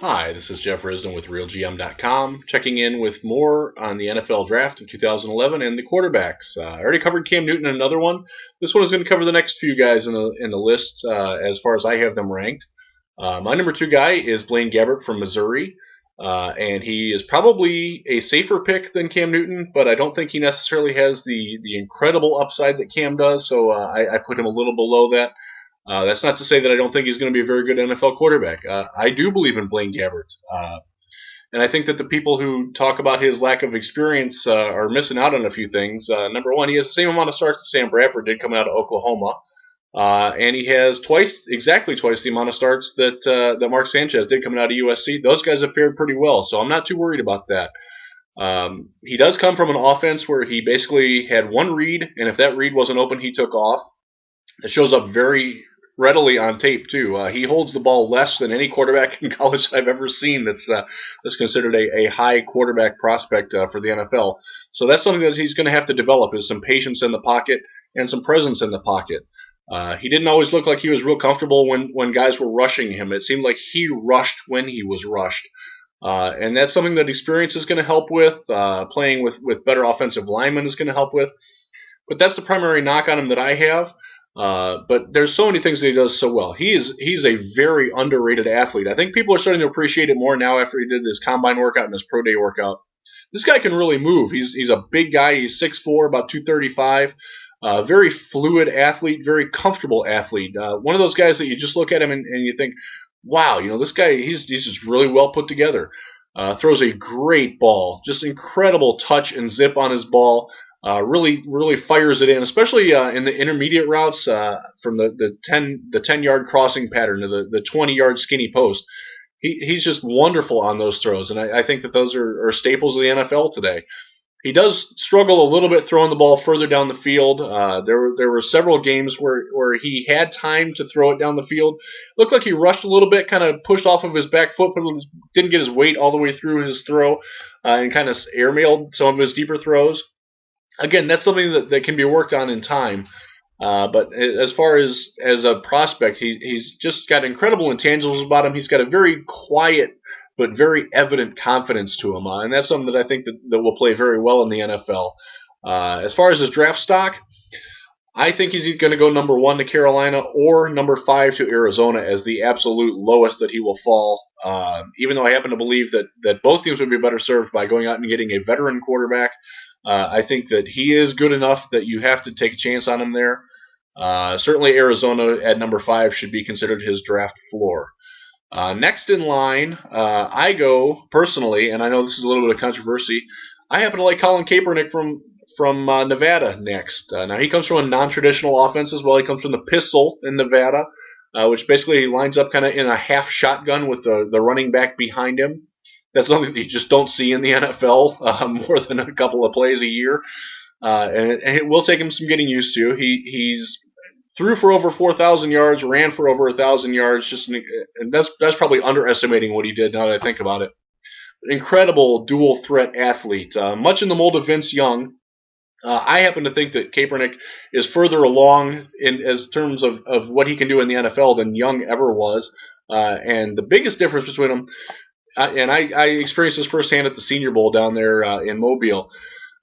Hi, this is Jeff Risden with RealGM.com, checking in with more on the NFL Draft of 2011 and the quarterbacks. I already covered Cam Newton in another one. This one is going to cover the next few guys in the list as far as I have them ranked. My number two guy is Blaine Gabbert from Missouri, and he is probably a safer pick than Cam Newton, but I don't think he necessarily has the incredible upside that Cam does, so I put him a little below that. That's not to say that I don't think he's going to be a very good NFL quarterback. I do believe in Blaine Gabbert. And I think that the people who talk about his lack of experience are missing out on a few things. Number one, he has the same amount of starts that Sam Bradford did coming out of Oklahoma. And he has exactly twice the amount of starts that Mark Sanchez did coming out of USC. Those guys have fared pretty well, so I'm not too worried about that. He does come from an offense where he basically had one read, and if that read wasn't open, he took off. It shows up very readily on tape too. He holds the ball less than any quarterback in college I've ever seen. That's considered a high quarterback prospect for the NFL. So that's something that he's going to have to develop: is some patience in the pocket and some presence in the pocket. He didn't always look like he was real comfortable when guys were rushing him. It seemed like he rushed when he was rushed. And that's something that experience is going to help with. Playing with better offensive linemen is going to help with. But that's the primary knock on him that I have. But there's so many things that he does so well. He's a very underrated athlete. I think people are starting to appreciate it more now after he did his combine workout and his pro day workout. This guy can really move. He's a big guy. He's 6'4", about 235. Very fluid athlete, very comfortable athlete. One of those guys that you just look at him and you think, wow, this guy, he's just really well put together. Throws a great ball, just incredible touch and zip on his ball. Really fires it in, especially in the intermediate routes from the 10-yard crossing pattern to the 20-yard skinny post. He's just wonderful on those throws, and I think that those are staples of the NFL today. He does struggle a little bit throwing the ball further down the field. There were several games where he had time to throw it down the field. Looked like he rushed a little bit, kind of pushed off of his back foot, but didn't get his weight all the way through his throw, and kind of airmailed some of his deeper throws. Again, that's something that can be worked on in time. But as far as a prospect, he's just got incredible intangibles about him. He's got a very quiet but very evident confidence to him, and that's something that I think that will play very well in the NFL. As far as his draft stock, I think he's going to go number 1 to Carolina or number 5 to Arizona as the absolute lowest that he will fall. Even though I happen to believe that both teams would be better served by going out and getting a veteran quarterback. I think that he is good enough that you have to take a chance on him there. Certainly Arizona at number 5 should be considered his draft floor. Next in line, I go personally, and I know this is a little bit of controversy, I happen to like Colin Kaepernick from Nevada next. Now he comes from a non-traditional offense as well. He comes from the pistol in Nevada, which basically lines up kind of in a half shotgun with the running back behind him. That's something that you just don't see in the NFL more than a couple of plays a year. And it will take him some getting used to. He's threw for over 4,000 yards, ran for over 1,000 yards. And that's probably underestimating what he did now that I think about it. Incredible dual threat athlete, much in the mold of Vince Young. I happen to think that Kaepernick is further along in as terms of what he can do in the NFL than Young ever was. And the biggest difference between them, and I experienced this firsthand at the Senior Bowl down there in Mobile.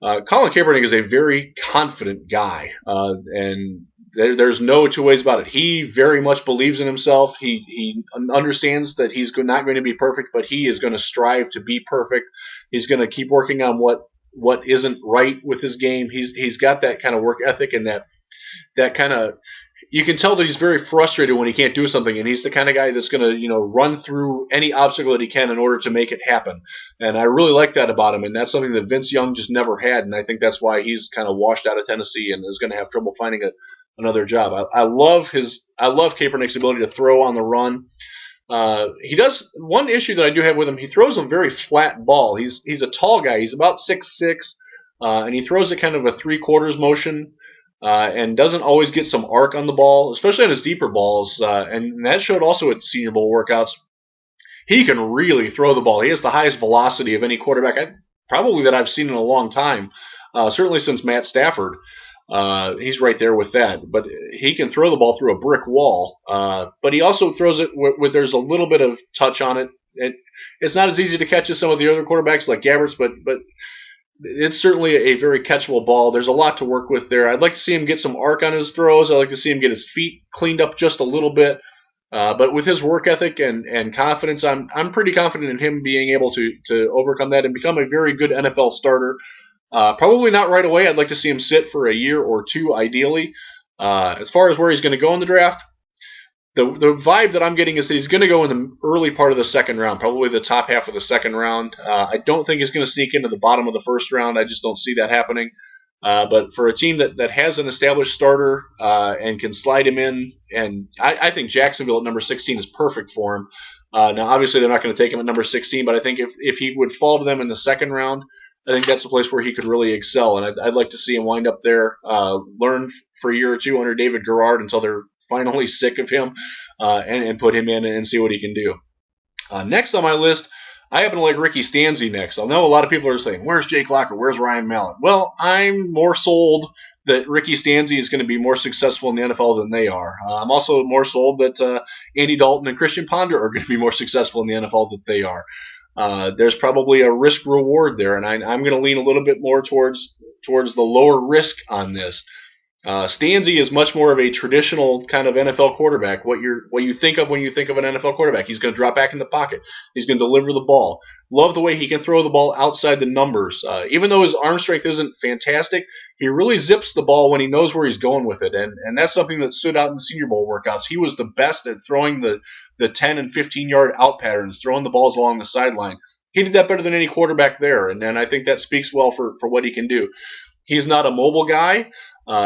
Colin Kaepernick is a very confident guy, and there's no two ways about it. He very much believes in himself. He understands that he's not going to be perfect, but he is going to strive to be perfect. He's going to keep working on what isn't right with his game. He's got that kind of work ethic and that kind of. You can tell that he's very frustrated when he can't do something, and he's the kind of guy that's going to, run through any obstacle that he can in order to make it happen. And I really like that about him, and that's something that Vince Young just never had, and I think that's why he's kind of washed out of Tennessee and is going to have trouble finding another job. I love Kaepernick's ability to throw on the run. He does one issue that I do have with him. He throws a very flat ball. He's a tall guy. He's about 6'6", and he throws it kind of a 3/4 motion. And doesn't always get some arc on the ball, especially on his deeper balls. And that showed also at the Senior Bowl workouts. He can really throw the ball. He has the highest velocity of any quarterback probably that I've seen in a long time, certainly since Matt Stafford. He's right there with that. But he can throw the ball through a brick wall. But he also throws it with there's a little bit of touch on it. it's not as easy to catch as some of the other quarterbacks like Gabberts, but it's certainly a very catchable ball. There's a lot to work with there. I'd like to see him get some arc on his throws. I'd like to see him get his feet cleaned up just a little bit. But with his work ethic and confidence, I'm pretty confident in him being able to overcome that and become a very good NFL starter. Probably not right away. I'd like to see him sit for a year or two, ideally. As far as where he's going to go in the draft, the vibe that I'm getting is that he's going to go in the early part of the second round, probably the top half of the second round. I don't think he's going to sneak into the bottom of the first round. I just don't see that happening. But for a team that has an established starter and can slide him in, and I think Jacksonville at number 16 is perfect for him. Now, obviously, they're not going to take him at number 16, but I think if he would fall to them in the second round, I think that's a place where he could really excel, and I'd like to see him wind up there, learn for a year or two under David Garrard until they're finally sick of him, and put him in and see what he can do. Next on my list, I happen to like Ricky Stanzi next. I know a lot of people are saying, where's Jake Locker? Where's Ryan Mallett? Well, I'm more sold that Ricky Stanzi is going to be more successful in the NFL than they are. I'm also more sold that Andy Dalton and Christian Ponder are going to be more successful in the NFL than they are. There's probably a risk-reward there, and I'm going to lean a little bit more towards the lower risk on this. Stanzi is much more of a traditional kind of NFL quarterback. What you think of when you think of an NFL quarterback. He's going to drop back in the pocket. He's going to deliver the ball. Love the way he can throw the ball outside the numbers. Even though his arm strength isn't fantastic, he really zips the ball when he knows where he's going with it. And that's something that stood out in the Senior Bowl workouts. He was the best at throwing the 10 and 15-yard out patterns, throwing the balls along the sideline. He did that better than any quarterback there, and I think that speaks well for what he can do. He's not a mobile guy.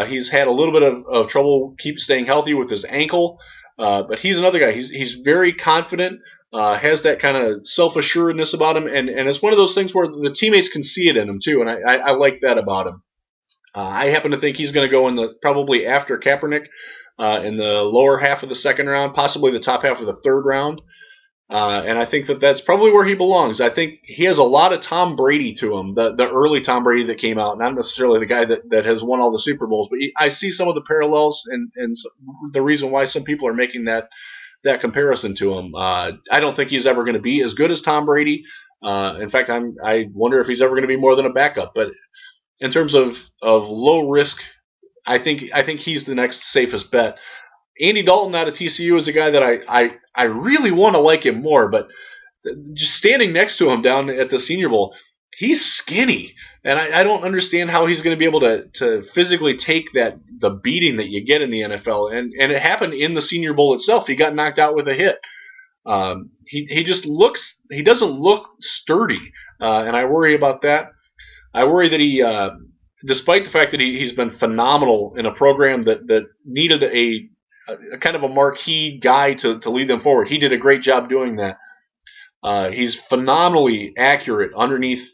He's had a little bit of trouble staying healthy with his ankle, but he's another guy. He's very confident, has that kind of self-assuredness about him, and it's one of those things where the teammates can see it in him too, and I like that about him. I happen to think he's going to go in probably after Kaepernick in the lower half of the second round, possibly the top half of the third round. And I think that's probably where he belongs. I think he has a lot of Tom Brady to him, the early Tom Brady that came out, not necessarily the guy that has won all the Super Bowls, but I see some of the parallels and the reason why some people are making that comparison to him. I don't think he's ever going to be as good as Tom Brady. In fact, I wonder if he's ever going to be more than a backup. But in terms of low risk, I think he's the next safest bet. Andy Dalton out of TCU is a guy that I really want to like him more, but just standing next to him down at the Senior Bowl, he's skinny, and I don't understand how he's going to be able to physically take the beating that you get in the NFL, and it happened in the Senior Bowl itself. He got knocked out with a hit. He doesn't look sturdy, and I worry about that. I worry that he, despite the fact that he's been phenomenal in a program that needed a kind of a marquee guy to lead them forward. He did a great job doing that. He's phenomenally accurate underneath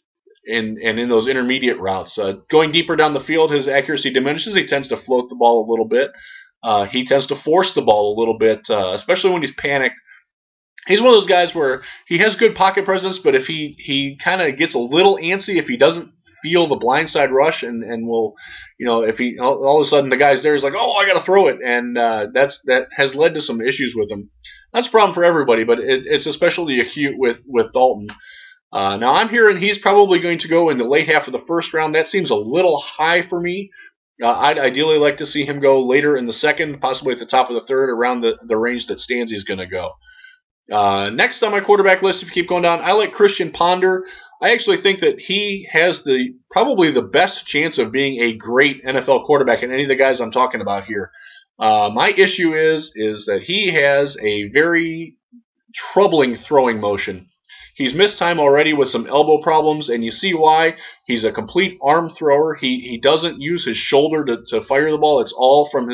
in those intermediate routes. Going deeper down the field, his accuracy diminishes. He tends to float the ball a little bit. He tends to force the ball a little bit, especially when he's panicked. He's one of those guys where he has good pocket presence, but if he kind of gets a little antsy, if he doesn't feel the blindside rush and will, if he all of a sudden the guy's there, he's like, oh, I got to throw it, and that has led to some issues with him. That's a problem for everybody, but it's especially acute with Dalton. Now I'm hearing he's probably going to go in the late half of the first round. That seems a little high for me. I'd ideally like to see him go later in the second, possibly at the top of the third, around the range that Stanzi's going to go. Next on my quarterback list, if you keep going down, I like Christian Ponder. I actually think that he has probably the best chance of being a great NFL quarterback in any of the guys I'm talking about here. My issue is that he has a very troubling throwing motion. He's missed time already with some elbow problems, and you see why. He's a complete arm thrower. He doesn't use his shoulder to fire the ball. It's all from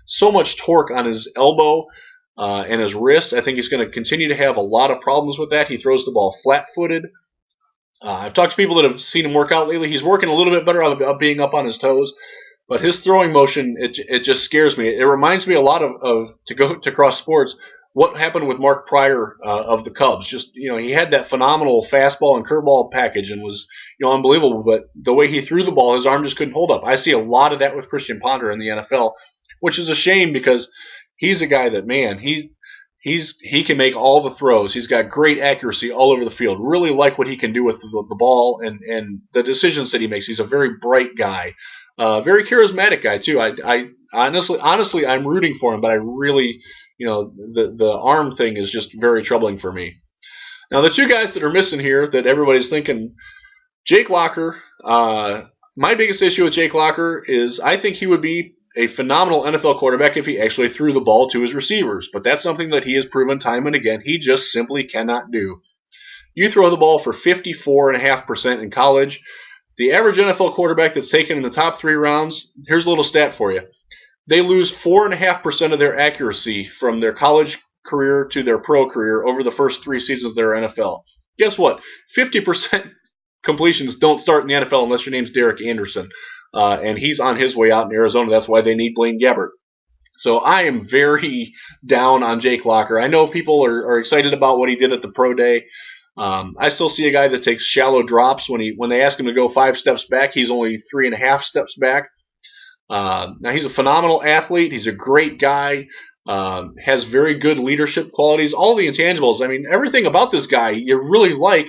so much torque on his elbow and his wrist. I think he's going to continue to have a lot of problems with that. He throws the ball flat-footed. I've talked to people that have seen him work out lately. He's working a little bit better of being up on his toes, but his throwing motion, it just scares me. It reminds me a lot of to go to cross sports, what happened with Mark Pryor of the Cubs. Just, he had that phenomenal fastball and curveball package and was, unbelievable, but the way he threw the ball, his arm just couldn't hold up. I see a lot of that with Christian Ponder in the NFL, which is a shame because he's a guy that, man, he can make all the throws. He's got great accuracy all over the field. Really like what he can do with the ball and the decisions that he makes. He's a very bright guy, very charismatic guy too. I honestly I'm rooting for him, but I really, the arm thing is just very troubling for me. Now the two guys that are missing here that everybody's thinking, Jake Locker. My biggest issue with Jake Locker is I think he would be a phenomenal NFL quarterback if he actually threw the ball to his receivers. But that's something that he has proven time and again he just simply cannot do. You throw the ball for 54.5% in college. The average NFL quarterback that's taken in the top 3 rounds, here's a little stat for you. They lose 4.5% of their accuracy from their college career to their pro career over the first 3 seasons of their NFL. Guess what? 50% completions don't start in the NFL unless your name's Derek Anderson. And he's on his way out in Arizona. That's why they need Blaine Gabbert. So I am very down on Jake Locker. I know people are excited about what he did at the pro day. I still see a guy that takes shallow drops. When they ask him to go 5 steps back, he's only 3.5 steps back. Now he's a phenomenal athlete. He's a great guy. Has very good leadership qualities. All the intangibles. I mean, everything about this guy you really like,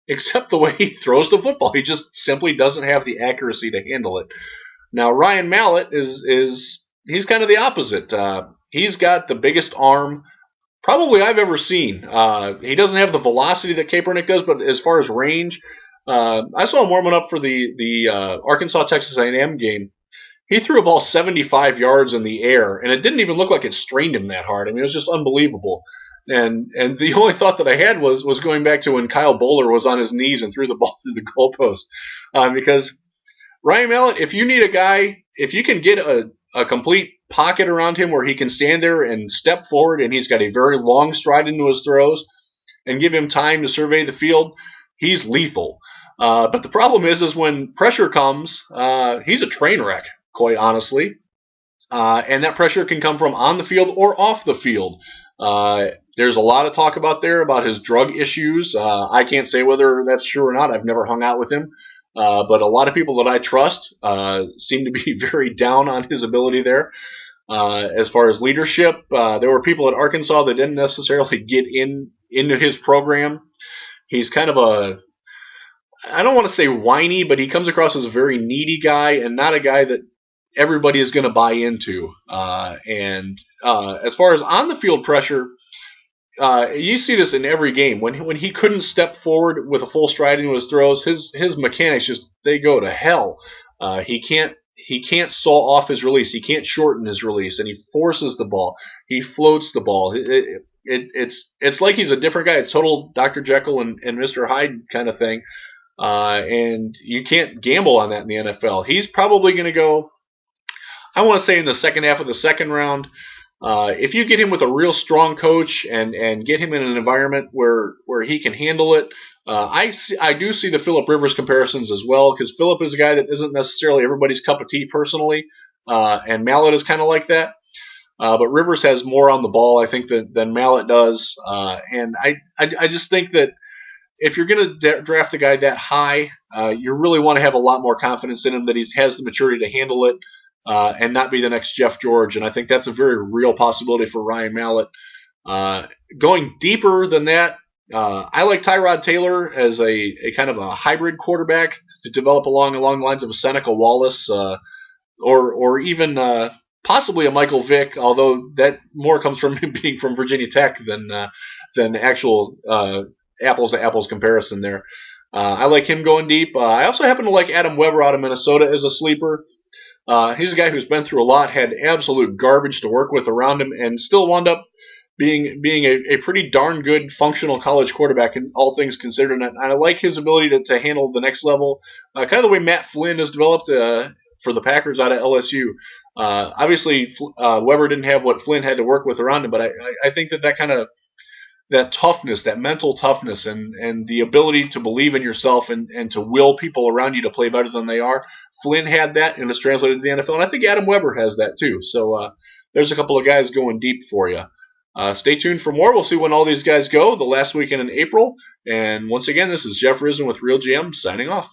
except the way he throws the football. He just simply doesn't have the accuracy to handle it. Now Ryan Mallett he's kind of the opposite. He's got the biggest arm probably I've ever seen. He doesn't have the velocity that Kaepernick does, but as far as range, I saw him warming up for the Arkansas-Texas A&M game. He threw a ball 75 yards in the air, and it didn't even look like it strained him that hard. I mean, it was just unbelievable. And the only thought that I had was going back to when Kyle Bowler was on his knees and threw the ball through the goalpost. Because Ryan Mallett, if you need a guy, if you can get a complete pocket around him where he can stand there and step forward, and he's got a very long stride into his throws, and give him time to survey the field, he's lethal. But the problem is when pressure comes, he's a train wreck, quite honestly. And that pressure can come from on the field or off the field. There's a lot of talk about his drug issues. I can't say whether that's true or not. I've never hung out with him. But a lot of people that I trust seem to be very down on his ability there. As far as leadership, there were people at Arkansas that didn't necessarily get into his program. He's kind of I don't want to say whiny, but he comes across as a very needy guy and not a guy that everybody is going to buy into. As far as on the field pressure, you see this in every game. When he couldn't step forward with a full stride into his throws, his mechanics they go to hell. He can't saw off his release. He can't shorten his release, and he forces the ball. He floats the ball. It's like he's a different guy. It's total Dr. Jekyll and Mr. Hyde kind of thing. And you can't gamble on that in the NFL. He's probably going to go, I want to say, in the second half of the second round. If you get him with a real strong coach and get him in an environment where he can handle it, I do see the Phillip Rivers comparisons as well, because Phillip is a guy that isn't necessarily everybody's cup of tea personally, and Mallett is kind of like that. But Rivers has more on the ball, I think, than Mallett does. And I just think that if you're going to draft a guy that high, you really want to have a lot more confidence in him that he has the maturity to handle it. And not be the next Jeff George. And I think that's a very real possibility for Ryan Mallett. Going deeper than that, I like Tyrod Taylor as a kind of a hybrid quarterback to develop along the lines of a Seneca Wallace, or even possibly a Michael Vick, although that more comes from him being from Virginia Tech than actual apples to apples comparison there. I like him going deep. I also happen to like Adam Weber out of Minnesota as a sleeper. He's a guy who's been through a lot, had absolute garbage to work with around him, and still wound up being a pretty darn good functional college quarterback in all things considered. And I like his ability to handle the next level, kind of the way Matt Flynn has developed for the Packers out of LSU. Obviously, Weber didn't have what Flynn had to work with around him, but I think that kind of that toughness, that mental toughness, and the ability to believe in yourself and to will people around you to play better than they are. Flynn had that, and it's translated to the NFL, and I think Adam Weber has that too. So there's a couple of guys going deep for you. Stay tuned for more. We'll see when all these guys go, the last weekend in April. And once again, this is Jeff Risdon with Real GM signing off.